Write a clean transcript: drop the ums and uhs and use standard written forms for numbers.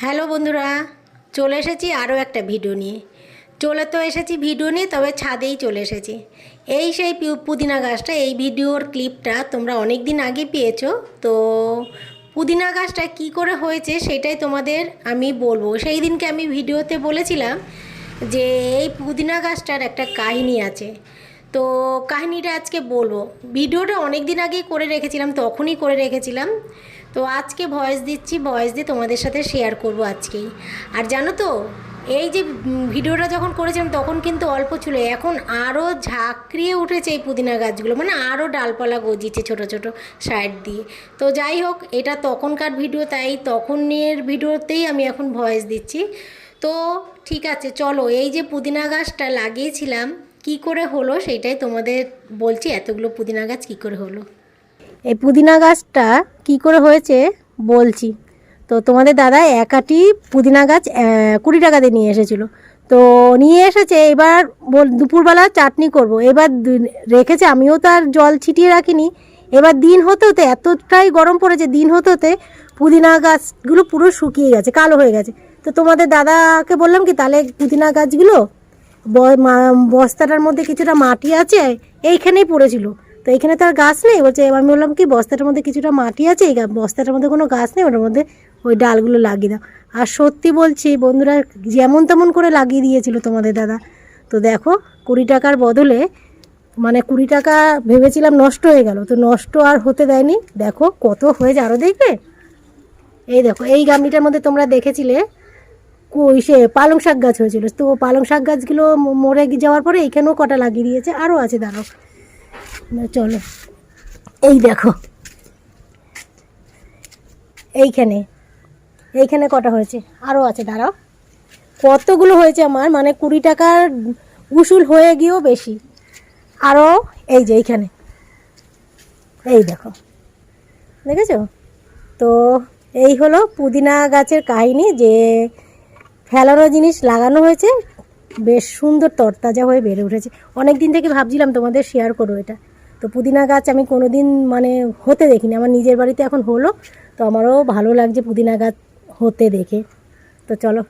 Hello বন্ধুরা, চলে এসেছি আরও একটা ভিডিও নিয়ে। ভিডিও নিয়ে, তবে ছাদেই চলে এসেছি। এই সেই পুদিনা গাছটা, এই ভিডিওর ক্লিপটা তোমরা অনেক দিন আগে পেয়েছো। তো পুদিনা গাছটা কি করে হয়েছে সেটাই তোমাদের আমি বলবো। সেই দিনকে আমি ভিডিওতে বলেছিলাম যে এই পুদিনা গাছটার একটা কাহিনী আছে। তো কাহিনীটা আজকে বলবো। ভিডিওটা অনেক দিন আগেই করে রেখেছিলাম, তখনই করে রেখেছিলাম। তো আজকে ভয়েস দিচ্ছি, ভয়েস দিয়ে তোমাদের সাথে শেয়ার করব আজকেই। আর জানো তো, এই যে ভিডিওটা যখন করেছিলাম তখন কিন্তু অল্প ছিল, এখন আরও ঝাঁকড়িয়ে উঠেছে এই পুদিনা গাছগুলো, মানে আরও ডালপালা গজিয়েছে ছোট ছোট সাইড দিয়ে। তো যাই হোক, এটা তখনকার ভিডিও, তাই তখনের ভিডিওতেই আমি এখন ভয়েস দিচ্ছি। তো ঠিক আছে, চলো এই যে পুদিনা গাছটা লাগিয়েছিলাম কি করে হলো সেটাই তোমাদের বলছি। এতগুলো পুদিনা গাছ কি করে হলো, এই পুদিনা গাছটা কি করে হয়েছে বলছি। তো তোমাদের দাদা এক আটি পুদিনা গাছ 20 টাকা দিয়ে নিয়ে এসেছিলো। তো নিয়ে এসেছে, এবার দুপুরবেলা চাটনি করব। এবার রেখেছে, আমিও তো আর জল ছিটিয়ে রাখিনি। এবার দিন হতে হতে এতটাই গরম পড়েছে, দিন হতে হতে পুদিনা গাছগুলো পুরো শুকিয়ে গেছে, কালো হয়ে গেছে। তো তোমাদের দাদাকে বললাম কি, তাহলে পুদিনা গাছগুলো বস্তাটার মধ্যে কিছুটা মাটি আছে, এইখানেই পড়েছিল। তো এইখানে তো আর গাছ নেই, বলছে। আমি বললাম কি, বস্তাটার মধ্যে কিছুটা মাটি আছে, এই বস্তাটার মধ্যে কোনো গাছ নেই, ওটার মধ্যে ওই ডালগুলো লাগিয়ে দাও। আর সত্যি বলছি বন্ধুরা, যেমন তেমন করে লাগিয়ে দিয়েছিল তোমাদের দাদা। তো দেখো, 20 টাকার বদলে, মানে 20 টাকা ভেবেছিলাম নষ্ট হয়ে গেল, তো নষ্ট আর হতে দেয়নি। দেখো কত হয়েছে, আরও দেখবে। এই দেখো, এই গামলিটার মধ্যে তোমরা দেখেছিলে সে পালং শাক গাছ হয়েছিল। তো পালং শাক গাছগুলো মরে যাওয়ার পরে এইখানেও কটা লাগিয়ে দিয়েছে, আরও আছে, দাঁড়াও। চলো, এই দেখো, এইখানে কটা হয়েছে, আরও আছে, দাঁড়াও। কতগুলো হয়েছে আমার, মানে 20 টাকার উসুল হয়ে গিয়েও বেশি। আরও এই যে এইখানে, এই দেখো, দেখেছো? তো এই হলো পুদিনা গাছের কাহিনী, যে ফেলানো জিনিস লাগানো হয়েছে, বেশ সুন্দর তরতাজা হয়ে বেড়ে উঠেছে। অনেক দিন থেকে ভাবছিলাম তোমাদের শেয়ার করো এটা। তো পুদিনা গাছ আমি কোনো দিন মানে হতে দেখিনি, আমার নিজের বাড়িতে এখন হলো। তো আমারও ভালো লাগছে পুদিনা গাছ হতে দেখে। তো চলো।